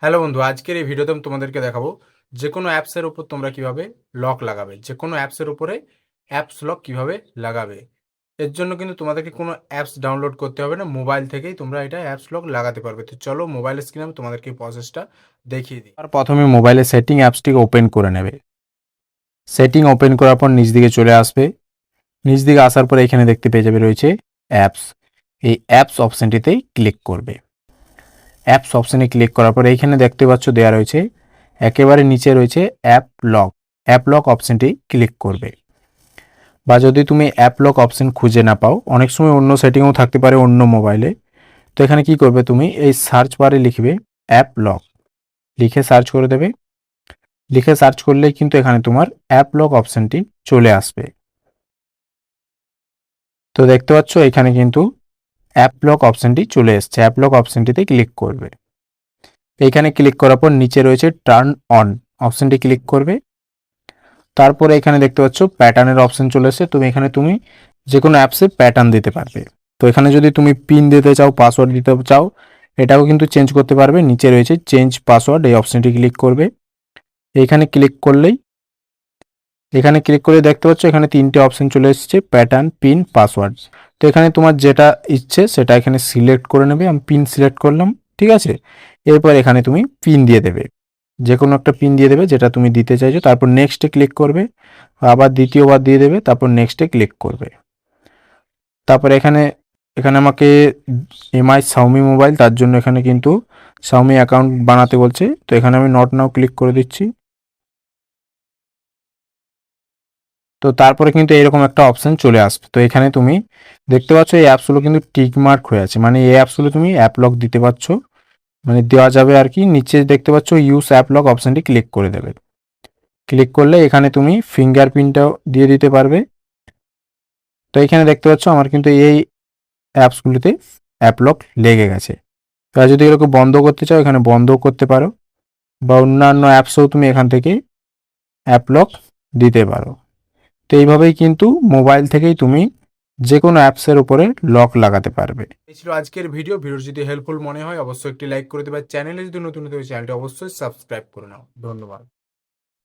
Hello বন্ধু, আজকের এই ভিডিওতে আমি তোমাদেরকে দেখাবো যে কোনো অ্যাপসের উপর তোমরা কিভাবে লক লাগাবে, যে কোনো অ্যাপসের উপরে অ্যাপস লক কিভাবে লাগাবে। এর জন্য কিন্তু তোমাদেরকে কোনো অ্যাপস ডাউনলোড করতে হবে না, মোবাইল থেকেই তোমরা এটা অ্যাপস লক লাগাতে পারবে। তো চলো মোবাইল স্ক্রিনে আমি তোমাদেরকে প্রসেসটা দেখিয়ে দিই। আর প্রথমে মোবাইলের সেটিং অ্যাপসটিকে ওপেন করে নেবে। সেটিং ওপেন করার পর নিচ দিকে চলে আসবে। নিচ দিকে আসার পর এখানে দেখতে পেয়ে যাবে রয়েছে অ্যাপস। এই অ্যাপস অপশনটিতেই ক্লিক করবে। অ্যাপস অপশানে ক্লিক করার পর এইখানে দেখতে পাচ্ছ দেওয়া রয়েছে একেবারে নিচে রয়েছে অ্যাপ লক। অ্যাপ লক অপশানটি ক্লিক করবে। বা যদি তুমি অ্যাপ লক অপশান খুঁজে না পাও, অনেক সময় অন্য সেটিংও থাকতে পারে অন্য মোবাইলে, তো এখানে কি করবে, তুমি এই সার্চ বারে লিখবে অ্যাপ লক, লিখে সার্চ করে দেবে। লিখে সার্চ করলেই কিন্তু এখানে তোমার অ্যাপ লক অপশানটি চলে আসবে। তো দেখতে পাচ্ছ এখানে কিন্তু অ্যাপ লক অপশানটি চলে এসছে। অ্যাপ লক অপশানটিতে ক্লিক করবে। এইখানে ক্লিক করার পর নিচে রয়েছে টার্ন অন অপশনটি ক্লিক করবে। তারপরে এখানে দেখতে পাচ্ছ প্যাটার্নের অপশন চলে এসেছে। তুমি যে কোনো অ্যাপসে প্যাটার্ন দিতে পারবে। তো এখানে যদি তুমি পিন দিতে চাও, পাসওয়ার্ড দিতে চাও, এটাও কিন্তু চেঞ্জ করতে পারবে। নিচে রয়েছে চেঞ্জ পাসওয়ার্ড, এই অপশনটি ক্লিক করবে। এখানে ক্লিক করে দেখতে পাচ্ছ এখানে তিনটে অপশন চলে এসেছে, প্যাটার্ন, পিন, পাসওয়ার্ড। তো এখানে তোমার যেটা ইচ্ছে সেটা এখানে সিলেক্ট করে নেবে। আমি পিন সিলেক্ট করলাম, ঠিক আছে। এরপর এখানে তুমি পিন দিয়ে দেবে, যে কোনো একটা পিন দিয়ে দেবে যেটা তুমি দিতে চাইছো। তারপর নেক্সটে ক্লিক করবে, আবার দ্বিতীয়বার দিয়ে দেবে, তারপর নেক্সটে ক্লিক করবে। তারপর এখানে এখানে আমাকে এমআই শাওমি মোবাইল, তার জন্য এখানে কিন্তু শাওমি অ্যাকাউন্ট বানাতে বলছে। তো এখানে আমি নট নাও ক্লিক করে দিচ্ছি। তো তারপরে কিন্তু এরকম একটা অপশন চলে আসবে। তো এখানে তুমি দেখতে পাচ্ছ এই অ্যাপসগুলো কিন্তু টিক মার্ক হয়ে আছে, মানে এই অ্যাপসগুলো তুমি অ্যাপ লক দিতে পারছো, মানে দেওয়া যাবে আর কি। নিচে দেখতে পাচ্ছ ইউজ অ্যাপ লক অপশনটি ক্লিক করে দেবে। ক্লিক করলে এখানে তুমি ফিঙ্গারপ্রিন্টটাও দিয়ে দিতে পারবে। তো এখানে দেখতে পাচ্ছ আমার কিন্তু এই অ্যাপসগুলিতে অ্যাপ লক লেগে গেছে। এবার যদি এরকম বন্ধ করতে চাও এখানে বন্ধও করতে পারো, বা অন্যান্য অ্যাপসও তুমি এখান থেকে অ্যাপ লক দিতে পারো। তো এইভাবেই কিন্তু মোবাইল থেকেই তুমি যে কোনো অ্যাপসের উপরে লক লাগাতে পারবে। এই ছিল আজকের ভিডিও। যদি হেল্পফুল মনে হয় অবশ্যই একটি লাইক করে দেবে। চ্যানেলে যদি নতুন হতে হয় চ্যানেলটি অবশ্যই সাবস্ক্রাইব করে নাও। ধন্যবাদ।